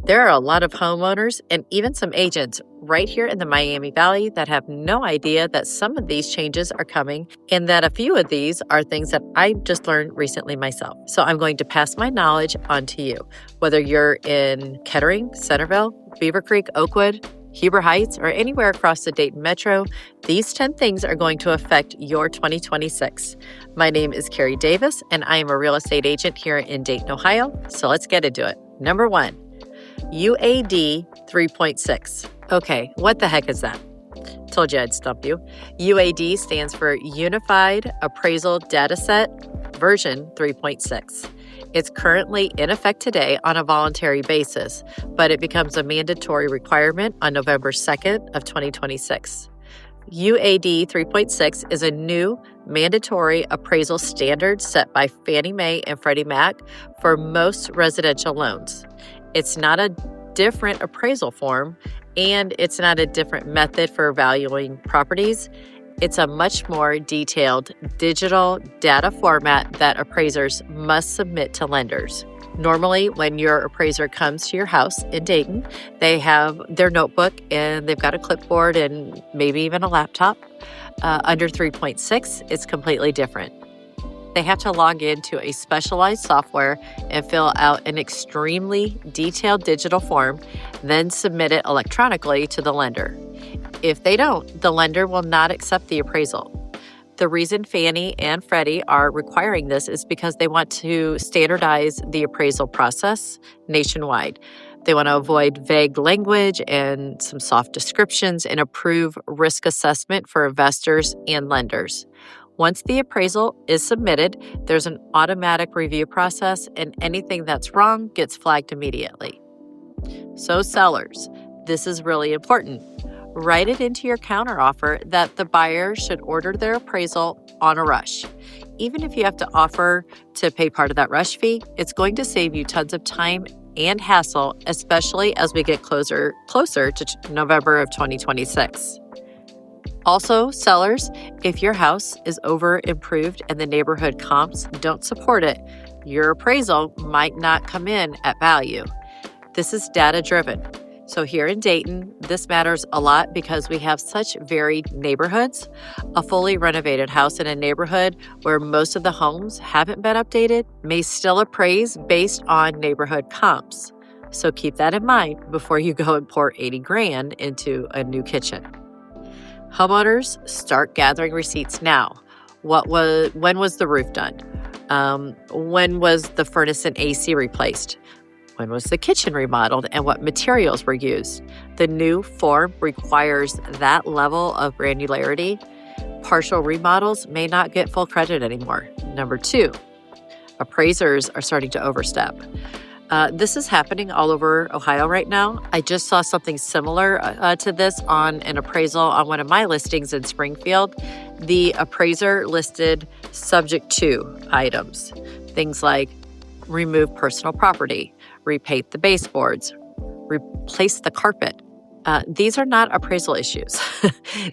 There are a lot of homeowners and even some agents right here in the Miami Valley that have no idea that some of these changes are coming and that a few of these are things that I just learned recently myself. So I'm going to pass my knowledge on to you. Whether you're in Kettering, Centerville, Beaver Creek, Oakwood, Heber Heights, or anywhere across the Dayton Metro, these 10 things are going to affect your 2026. My name is Carrie Davis, and I am a real estate agent here in Dayton, Ohio. So let's get into it. Number 1. UAD 3.6. Okay, what the heck is that? Told you I'd stump you. UAD stands for Unified Appraisal Dataset version 3.6. It's currently in effect today on a voluntary basis, but it becomes a mandatory requirement on November 2nd of 2026. UAD 3.6 is a new mandatory appraisal standard set by Fannie Mae and Freddie Mac for most residential loans. It's not a different appraisal form, and it's not a different method for valuing properties. It's a much more detailed digital data format that appraisers must submit to lenders. Normally, when your appraiser comes to your house in Dayton, they have their notebook and they've got a clipboard and maybe even a laptop. Under 3.6, it's completely different. They have to log into a specialized software and fill out an extremely detailed digital form, then submit it electronically to the lender. If they don't, the lender will not accept the appraisal. The reason Fannie and Freddie are requiring this is because they want to standardize the appraisal process nationwide. They want to avoid vague language and some soft descriptions and approve risk assessment for investors and lenders. Once the appraisal is submitted, there's an automatic review process, and anything that's wrong gets flagged immediately. So sellers, this is really important. Write it into your counteroffer that the buyer should order their appraisal on a rush. Even if you have to offer to pay part of that rush fee, it's going to save you tons of time and hassle, especially as we get closer to November of 2026. Also, sellers, if your house is over improved and the neighborhood comps don't support it, your appraisal might not come in at value. This is data driven. So here in Dayton, this matters a lot because we have such varied neighborhoods. A fully renovated house in a neighborhood where most of the homes haven't been updated may still appraise based on neighborhood comps. So keep that in mind before you go and pour $80,000 into a new kitchen. Homeowners, start gathering receipts now. When was the roof done? When was the furnace and AC replaced? When was the kitchen remodeled and what materials were used? The new form requires that level of granularity. Partial remodels may not get full credit anymore. Number 2, appraisers are starting to overstep. This is happening all over Ohio right now. I just saw something similar to this on an appraisal on one of my listings in Springfield. The appraiser listed subject to items, things like remove personal property, repaint the baseboards, replace the carpet. These are not appraisal issues.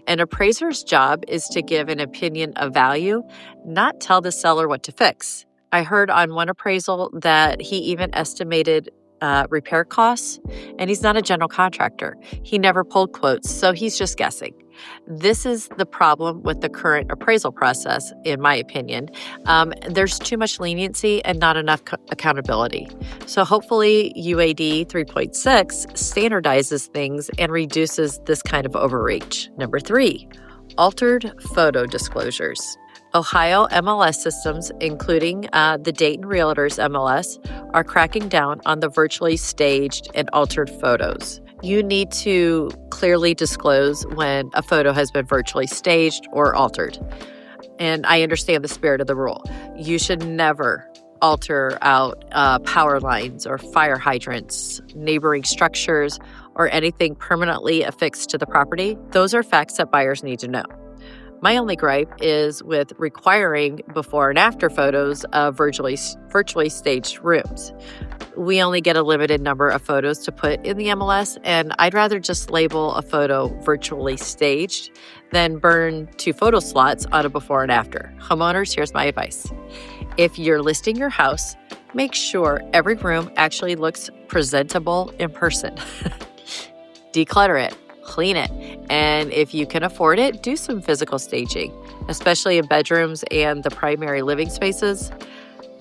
An appraiser's job is to give an opinion of value, not tell the seller what to fix. I heard on one appraisal that he even estimated repair costs, and he's not a general contractor. He never pulled quotes, so he's just guessing. This is the problem with the current appraisal process, in my opinion. There's too much leniency and not enough accountability. So hopefully UAD 3.6 standardizes things and reduces this kind of overreach. Number 3, altered photo disclosures. Ohio MLS systems, including the Dayton Realtors MLS, are cracking down on the virtually staged and altered photos. You need to clearly disclose when a photo has been virtually staged or altered. And I understand the spirit of the rule. You should never alter out power lines or fire hydrants, neighboring structures, or anything permanently affixed to the property. Those are facts that buyers need to know. My only gripe is with requiring before and after photos of virtually staged rooms. We only get a limited number of photos to put in the MLS, and I'd rather just label a photo virtually staged than burn 2 photo slots on a before and after. Homeowners, here's my advice. If you're listing your house, Make sure every room actually looks presentable in person. Declutter it, clean it, and if you can afford it, do some physical staging, especially in bedrooms and the primary living spaces.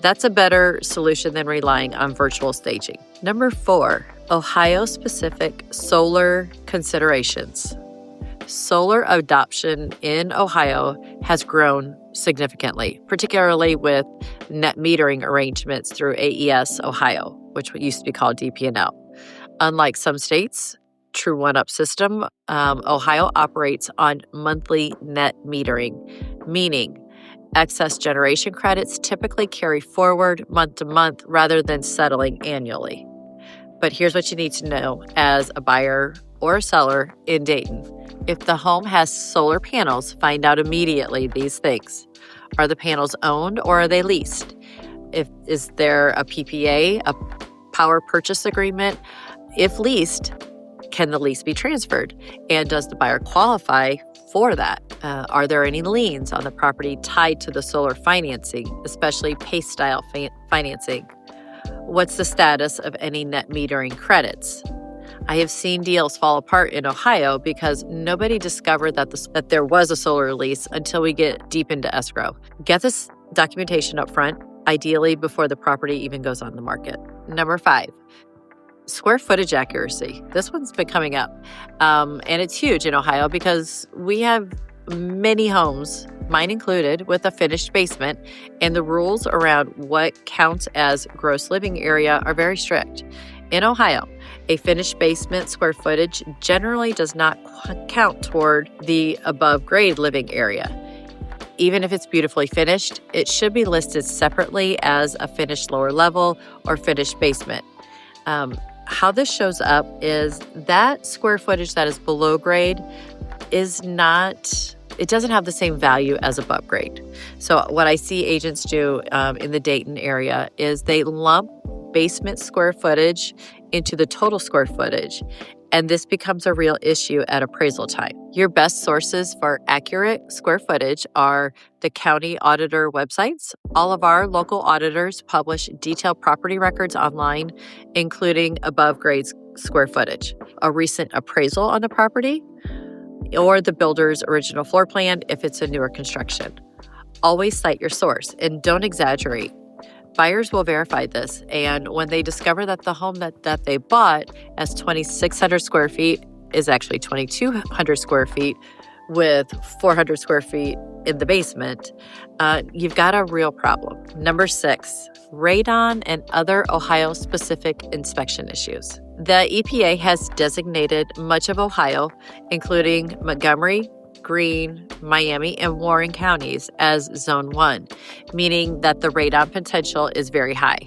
That's a better solution than relying on virtual staging. Number 4, Ohio-specific solar considerations. Solar adoption in Ohio has grown significantly, particularly with net metering arrangements through AES Ohio, which used to be called DP&L. Unlike some states, True One-Up system, Ohio operates on monthly net metering, meaning excess generation credits typically carry forward month to month rather than settling annually. But here's what you need to know as a buyer or a seller in Dayton. If the home has solar panels, find out immediately these things. Are the panels owned or are they leased? Is there a PPA, a power purchase agreement? If leased, can the lease be transferred? And does the buyer qualify for that? Are there any liens on the property tied to the solar financing, especially PACE-style financing? What's the status of any net metering credits? I have seen deals fall apart in Ohio because nobody discovered that there was a solar lease until we get deep into escrow. Get this documentation up front, ideally before the property even goes on the market. Number 5, square footage accuracy. This one's been coming up, and it's huge in Ohio because we have many homes, mine included, with a finished basement, and the rules around what counts as gross living area are very strict. In Ohio, a finished basement square footage generally does not count toward the above-grade living area. Even if it's beautifully finished, it should be listed separately as a finished lower level or finished basement. How this shows up is that square footage that is below grade it doesn't have the same value as above grade. So what I see agents do in the Dayton area is they lump basement square footage into the total square footage, and this becomes a real issue at appraisal time. Your best sources for accurate square footage are the county auditor websites. All of our local auditors publish detailed property records online, including above grade square footage, a recent appraisal on the property, or the builder's original floor plan if it's a newer construction. Always cite your source and don't exaggerate. Buyers will verify this, and when they discover that the home that they bought as 2,600 square feet is actually 2,200 square feet with 400 square feet in the basement, you've got a real problem. Number 6, radon and other Ohio-specific inspection issues. The EPA has designated much of Ohio, including Montgomery, Greene, Miami, and Warren counties as Zone 1, meaning that the radon potential is very high.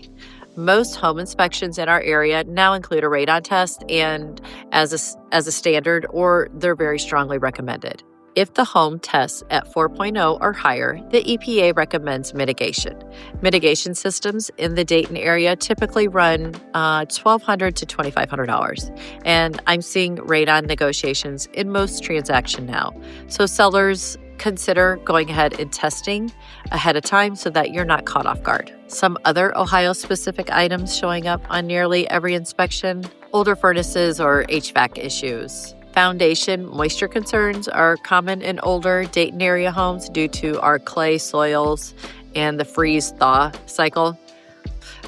Most home inspections in our area now include a radon test and as a standard, or they're very strongly recommended. If the home tests at 4.0 or higher, the EPA recommends mitigation. Mitigation systems in the Dayton area typically run $1,200 to $2,500, and I'm seeing radon negotiations in most transactions now. So sellers consider going ahead and testing ahead of time so that you're not caught off guard. Some other Ohio-specific items showing up on nearly every inspection: older furnaces or HVAC issues. Foundation moisture concerns are common in older Dayton area homes due to our clay soils and the freeze-thaw cycle.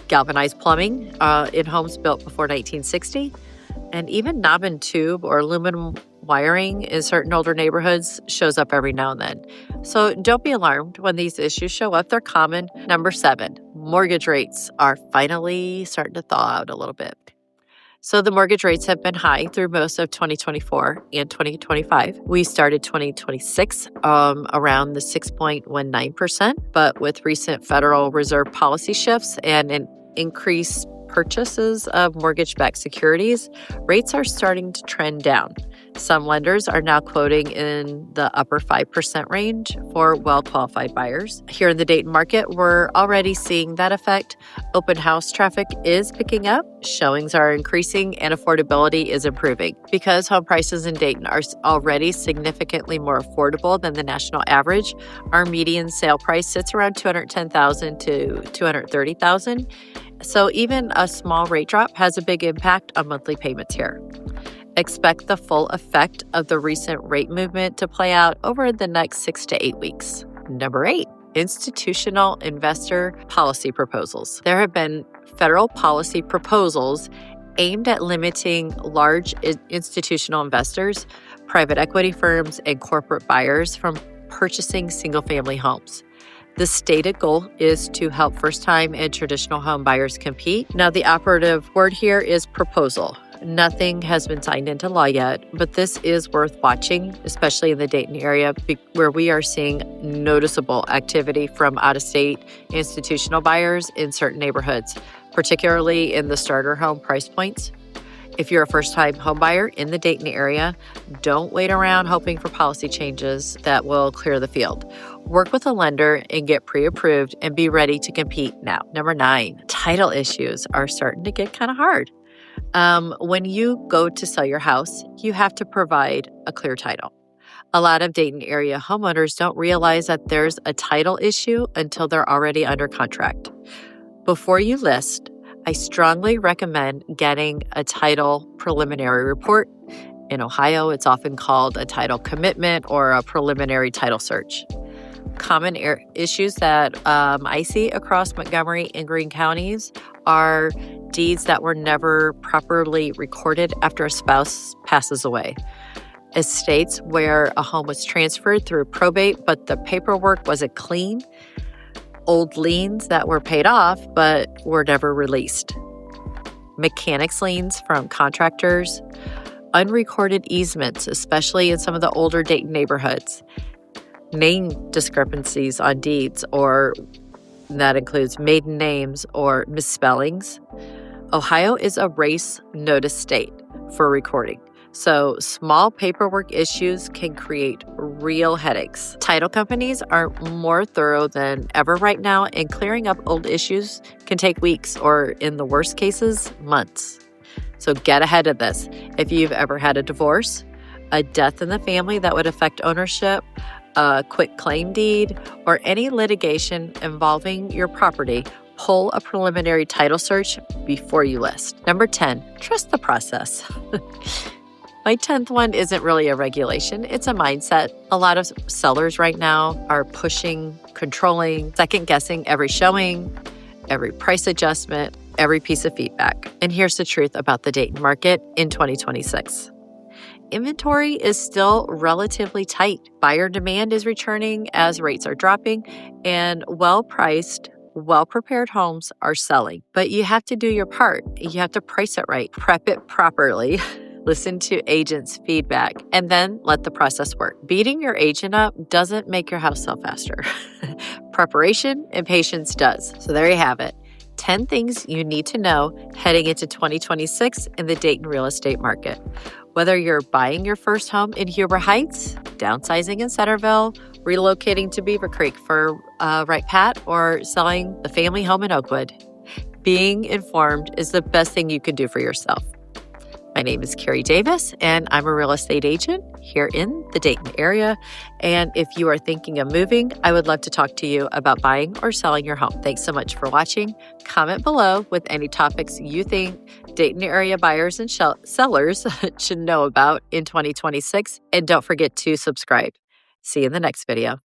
Galvanized plumbing in homes built before 1960. And even knob and tube or aluminum wiring in certain older neighborhoods shows up every now and then. So don't be alarmed when these issues show up. They're common. Number 7, mortgage rates are finally starting to thaw out a little bit. So the mortgage rates have been high through most of 2024 and 2025. We started 2026 around the 6.19%, but with recent Federal Reserve policy shifts and an increased purchases of mortgage-backed securities, rates are starting to trend down. Some lenders are now quoting in the upper 5% range for well-qualified buyers. Here in the Dayton market, we're already seeing that effect. Open house traffic is picking up, showings are increasing, and affordability is improving. Because home prices in Dayton are already significantly more affordable than the national average, our median sale price sits around $210,000 to $230,000. So even a small rate drop has a big impact on monthly payments here. Expect the full effect of the recent rate movement to play out over the next 6 to 8 weeks. Number 8, institutional investor policy proposals. There have been federal policy proposals aimed at limiting large institutional investors, private equity firms, and corporate buyers from purchasing single-family homes. The stated goal is to help first-time and traditional home buyers compete. Now, the operative word here is proposal. Nothing has been signed into law yet, but this is worth watching, especially in the Dayton area, where we are seeing noticeable activity from out-of-state institutional buyers in certain neighborhoods, particularly in the starter home price points. If you're a first-time home buyer in the Dayton area, don't wait around hoping for policy changes that will clear the field. Work with a lender and get pre-approved and be ready to compete now. Number 9, title issues are starting to get kind of hard. When you go to sell your house, you have to provide a clear title. A lot of Dayton area homeowners don't realize that there's a title issue until they're already under contract. Before you list, I strongly recommend getting a title preliminary report. In Ohio, it's often called a title commitment or a preliminary title search. Common issues that I see across Montgomery and Greene counties are deeds that were never properly recorded after a spouse passes away. Estates where a home was transferred through probate, but the paperwork wasn't clean. Old liens that were paid off, but were never released. Mechanics liens from contractors. Unrecorded easements, especially in some of the older Dayton neighborhoods. Name discrepancies on deeds, or that includes maiden names or misspellings. Ohio is a race notice state for recording, so small paperwork issues can create real headaches. Title companies are more thorough than ever right now, and clearing up old issues can take weeks or, in the worst cases, months. So get ahead of this. If you've ever had a divorce, a death in the family that would affect ownership, a quit claim deed, or any litigation involving your property, pull a preliminary title search before you list. Number 10, trust the process. My 10th one isn't really a regulation, it's a mindset. A lot of sellers right now are pushing, controlling, second-guessing every showing, every price adjustment, every piece of feedback. And here's the truth about the Dayton market in 2026. Inventory is still relatively tight. Buyer demand is returning as rates are dropping, and well-priced, well-prepared homes are selling. But you have to do your part. You have to price it right, prep it properly, listen to agents' feedback, and then let the process work. Beating your agent up doesn't make your house sell faster. Preparation and patience does. So there you have it. 10 things you need to know heading into 2026 in the Dayton real estate market. Whether you're buying your first home in Huber Heights, downsizing in Centerville, relocating to Beaver Creek for Right Pat, or selling the family home in Oakwood, being informed is the best thing you can do for yourself. My name is Carrie Davis, and I'm a real estate agent here in the Dayton area. And if you are thinking of moving, I would love to talk to you about buying or selling your home. Thanks so much for watching. Comment below with any topics you think Dayton area buyers and sellers should know about in 2026. And don't forget to subscribe. See you in the next video.